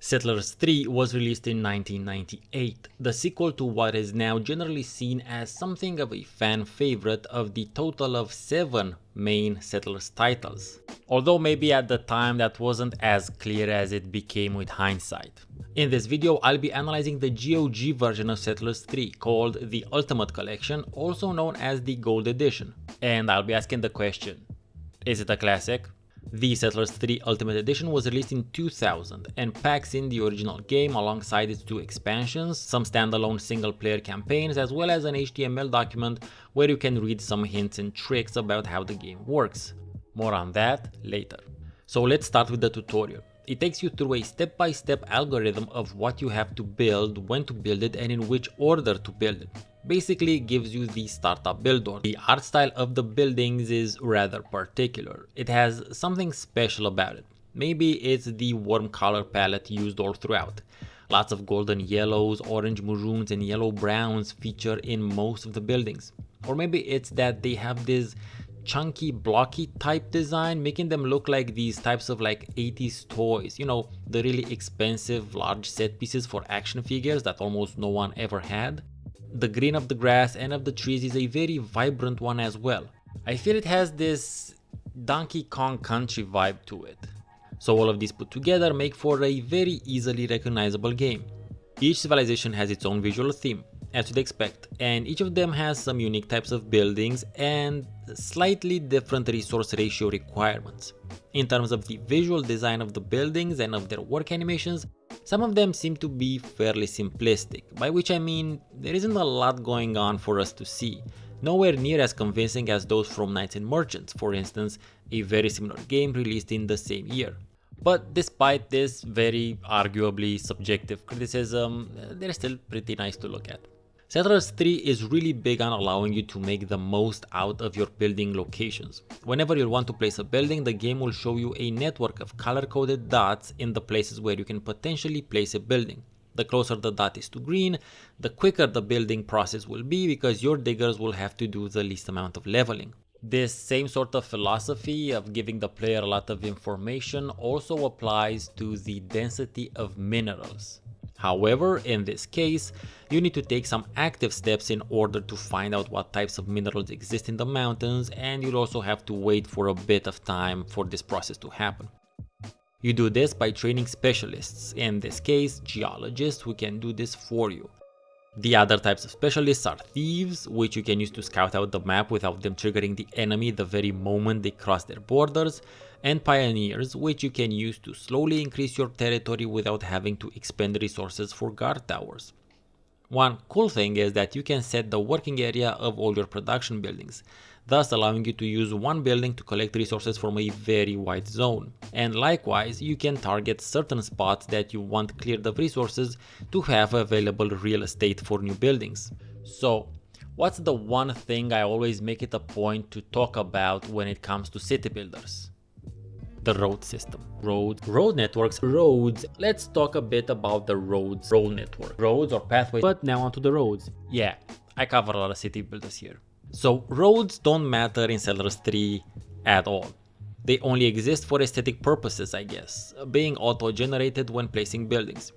Settlers 3 was released in 1998, the sequel to what is now generally seen as something of a fan favorite of the total of 7 main Settlers titles. Although maybe at the time that wasn't as clear as it became with hindsight. In this video I'll be analyzing the GOG version of Settlers 3 called the Ultimate Collection, also known as the Gold Edition. And I'll be asking the question, is it a classic? The Settlers 3 Ultimate Edition was released in 2000 and packs in the original game alongside its 2 expansions, some standalone single-player campaigns, as well as an HTML document where you can read some hints and tricks about how the game works. More on that later. So let's start with the tutorial. It takes you through a step-by-step algorithm of what you have to build, when to build it, and in which order to build it. Basically it gives you the startup build order. The art style of the buildings is rather particular. It has something special about it. Maybe it's the warm color palette used all throughout. Lots of golden yellows, orange maroons, and yellow browns feature in most of the buildings. Or maybe it's that they have this chunky blocky type design, making them look like these types of like 80s toys, you know, the really expensive large set pieces for action figures that almost no one ever had. The green of the grass and of the trees is a very vibrant one as well. I feel it has this Donkey Kong Country vibe to it. So all of these put together make for a very easily recognizable game. Each civilization has its own visual theme, as you'd expect, and each of them has some unique types of buildings and slightly different resource ratio requirements. In terms of the visual design of the buildings and of their work animations, some of them seem to be fairly simplistic, by which I mean there isn't a lot going on for us to see. Nowhere near as convincing as those from Knights and Merchants, for instance, a very similar game released in the same year. But despite this very arguably subjective criticism, they're still pretty nice to look at. Settlers 3 is really big on allowing you to make the most out of your building locations. Whenever you want to place a building, the game will show you a network of color-coded dots in the places where you can potentially place a building. The closer the dot is to green, the quicker the building process will be because your diggers will have to do the least amount of leveling. This same sort of philosophy of giving the player a lot of information also applies to the density of minerals. However, in this case, you need to take some active steps in order to find out what types of minerals exist in the mountains, and you'll also have to wait for a bit of time for this process to happen. You do this by training specialists, in this case geologists, who can do this for you. The other types of specialists are thieves, which you can use to scout out the map without them triggering the enemy the very moment they cross their borders, and pioneers, which you can use to slowly increase your territory without having to expend resources for guard towers. One cool thing is that you can set the working area of all your production buildings, thus allowing you to use one building to collect resources from a very wide zone. And likewise, you can target certain spots that you want cleared of resources to have available real estate for new buildings. So, what's the one thing I always make it a point to talk about when it comes to city builders? The road system. Road networks. Roads. Let's talk a bit about the road network. Roads or pathways. But now onto the roads. Yeah, I cover a lot of city builders here. So roads don't matter in Settlers 3 at all. They only exist for aesthetic purposes, I guess, being auto-generated when placing buildings.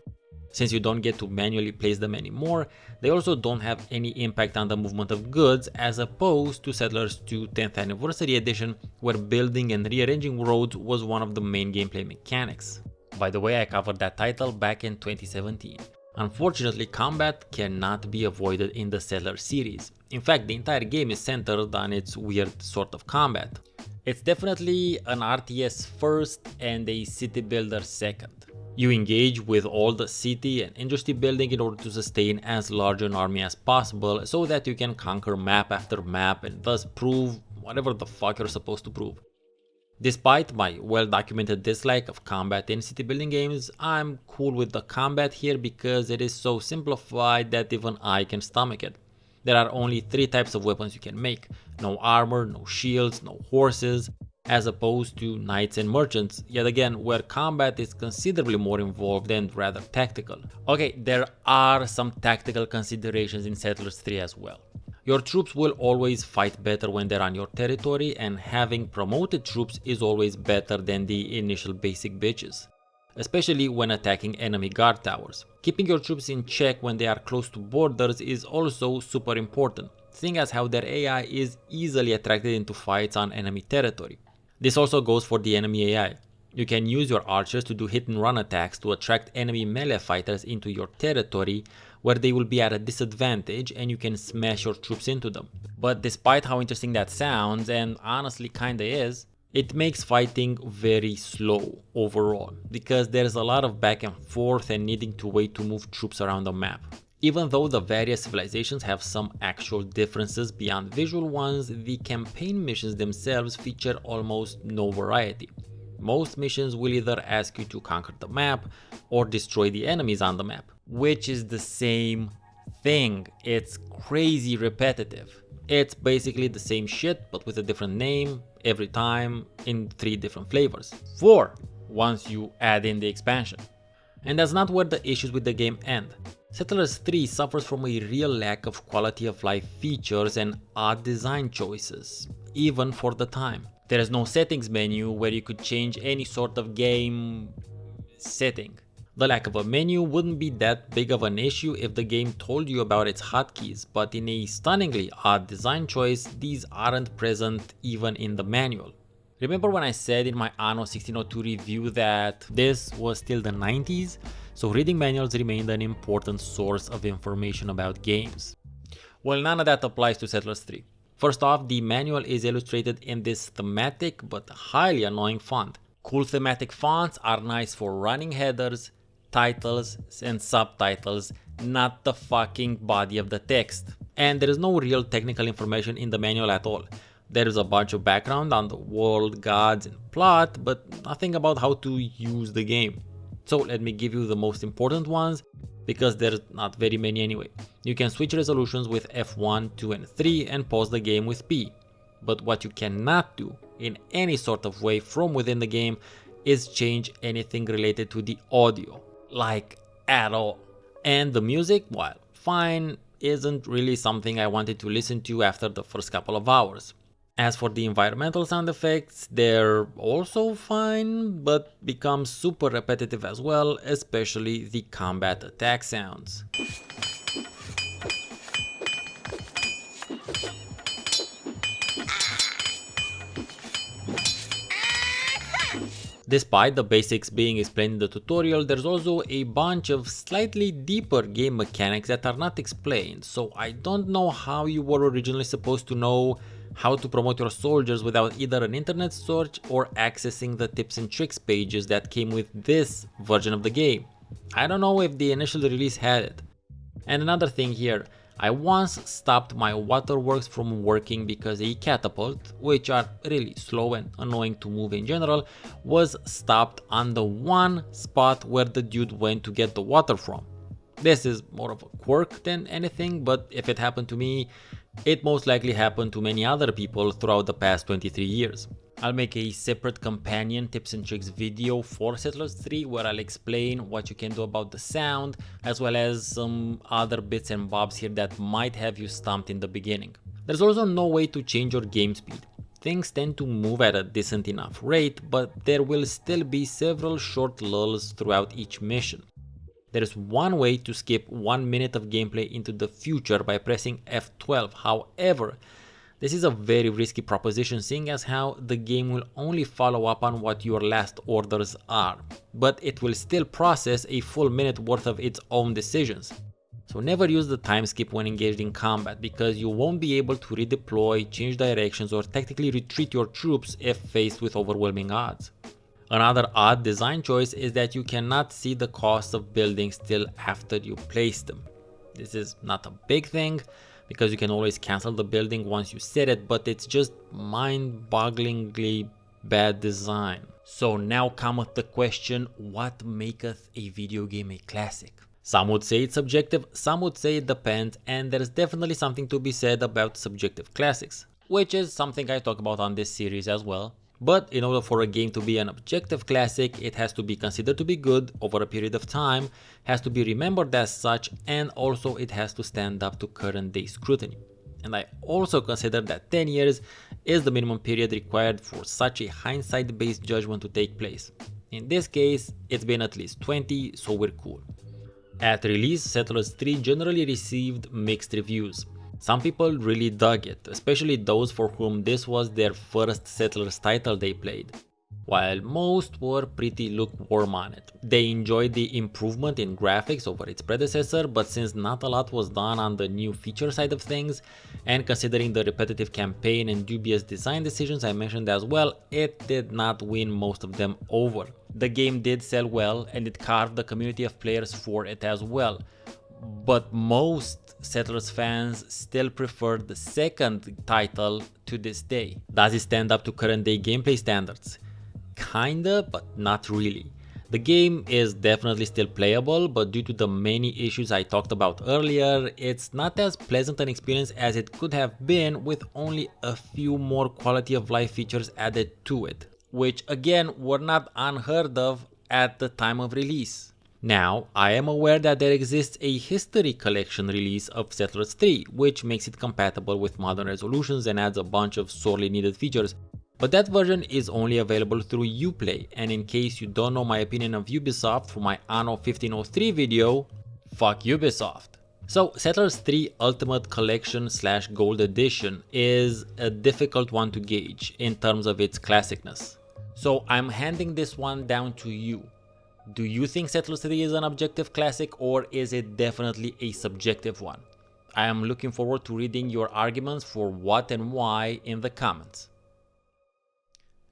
Since you don't get to manually place them anymore, they also don't have any impact on the movement of goods, as opposed to Settlers 2 10th Anniversary Edition, where building and rearranging roads was one of the main gameplay mechanics. By the way, I covered that title back in 2017. Unfortunately, combat cannot be avoided in the Settlers series. In fact, the entire game is centered on its weird sort of combat. It's definitely an RTS first and a city builder second. You engage with all the city and industry building in order to sustain as large an army as possible so that you can conquer map after map and thus prove whatever the fuck you're supposed to prove. Despite my well-documented dislike of combat in city building games, I'm cool with the combat here because it is so simplified that even I can stomach it. There are only 3 types of weapons you can make: no armor, no shields, no horses, as opposed to Knights and Merchants, yet again where combat is considerably more involved and rather tactical. Okay, there are some tactical considerations in Settlers 3 as well. Your troops will always fight better when they're on your territory, and having promoted troops is always better than the initial basic bitches. especially when attacking enemy guard towers. Keeping your troops in check when they are close to borders is also super important, seeing as how their AI is easily attracted into fights on enemy territory. This also goes for the enemy AI. You can use your archers to do hit and run attacks to attract enemy melee fighters into your territory where they will be at a disadvantage and you can smash your troops into them. But despite how interesting that sounds, and honestly kinda is, it makes fighting very slow overall, because there's a lot of back and forth and needing to wait to move troops around the map. Even though the various civilizations have some actual differences beyond visual ones, the campaign missions themselves feature almost no variety. Most missions will either ask you to conquer the map or destroy the enemies on the map, which is the same thing. It's crazy repetitive. It's basically the same shit but with a different name every time in 3 different flavors. 4 once you add in the expansion. And that's not where the issues with the game end. Settlers 3 suffers from a real lack of quality of life features and odd design choices, even for the time. There is no settings menu where you could change any sort of game setting. The lack of a menu wouldn't be that big of an issue if the game told you about its hotkeys, but in a stunningly odd design choice, these aren't present even in the manual. Remember when I said in my Anno 1602 review that this was still the 90s? So reading manuals remained an important source of information about games. Well, none of that applies to Settlers 3. First off, the manual is illustrated in this thematic but highly annoying font. Cool thematic fonts are nice for running headers, titles, and subtitles, not the fucking body of the text. And there is no real technical information in the manual at all. There is a bunch of background on the world, gods, and plot, but nothing about how to use the game. So let me give you the most important ones, because there's not very many anyway. You can switch resolutions with F1, 2, and 3 and pause the game with P. But what you cannot do in any sort of way from within the game is change anything related to the audio, like at all. And the music, while fine, isn't really something I wanted to listen to after the first couple of hours. As for the environmental sound effects, they're also fine, but become super repetitive as well, especially the combat attack sounds. Despite the basics being explained in the tutorial, there's also a bunch of slightly deeper game mechanics that are not explained, so I don't know how you were originally supposed to know how to promote your soldiers without either an internet search or accessing the tips and tricks pages that came with this version of the game. I don't know if the initial release had it. And another thing here, I once stopped my waterworks from working because a catapult, which are really slow and annoying to move in general, was stopped on the one spot where the dude went to get the water from. This is more of a quirk than anything, but if it happened to me, it most likely happened to many other people throughout the past 23 years. I'll make a separate companion tips and tricks video for Settlers 3 where I'll explain what you can do about the sound, as well as some other bits and bobs here that might have you stumped in the beginning. There's also no way to change your game speed. Things tend to move at a decent enough rate, but there will still be several short lulls throughout each mission. There is one way to skip 1 minute of gameplay into the future by pressing F12. However, this is a very risky proposition, seeing as how the game will only follow up on what your last orders are, but it will still process a full minute worth of its own decisions. So never use the time skip when engaged in combat, because you won't be able to redeploy, change directions, or tactically retreat your troops if faced with overwhelming odds. Another odd design choice is that you cannot see the cost of buildings till after you place them. This is not a big thing, because you can always cancel the building once you set it, but it's just mind-bogglingly bad design. So now cometh the question, what maketh a video game a classic? Some would say it's subjective, some would say it depends, and there's definitely something to be said about subjective classics, which is something I talk about on this series as well. But in order for a game to be an objective classic, it has to be considered to be good over a period of time, has to be remembered as such, and also it has to stand up to current day scrutiny. And I also consider that 10 years is the minimum period required for such a hindsight-based judgment to take place. In this case, it's been at least 20, so we're cool. At release, Settlers 3 generally received mixed reviews. Some people really dug it, especially those for whom this was their first Settlers title they played, while most were pretty lukewarm on it. They enjoyed the improvement in graphics over its predecessor, but since not a lot was done on the new feature side of things, and considering the repetitive campaign and dubious design decisions I mentioned as well, it did not win most of them over. The game did sell well, and it carved the community of players for it as well, but most Settlers fans still prefer the second title to this day. Does it stand up to current day gameplay standards? Kinda, but not really. The game is definitely still playable, but due to the many issues I talked about earlier, it's not as pleasant an experience as it could have been with only a few more quality of life features added to it, which again were not unheard of at the time of release. Now, I am aware that there exists a History Collection release of Settlers 3, which makes it compatible with modern resolutions and adds a bunch of sorely needed features, but that version is only available through Uplay, and in case you don't know my opinion of Ubisoft from my Anno 1503 video, fuck Ubisoft. So Settlers 3 Ultimate Collection / Gold Edition is a difficult one to gauge in terms of its classicness. So I'm handing this one down to you. Do you think Settlers 3 is an objective classic, or is it definitely a subjective one? I am looking forward to reading your arguments for what and why in the comments.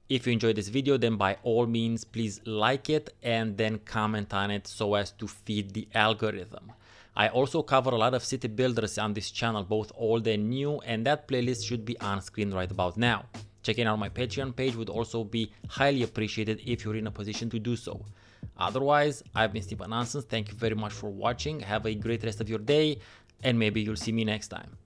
If you enjoyed this video, then by all means please like it and then comment on it so as to feed the algorithm. I also cover a lot of city builders on this channel, both old and new, and that playlist should be on screen right about now. Checking out my Patreon page would also be highly appreciated if you're in a position to do so. Otherwise, I've been Steven Nonsense. Thank you very much for watching. Have a great rest of your day, and maybe you'll see me next time.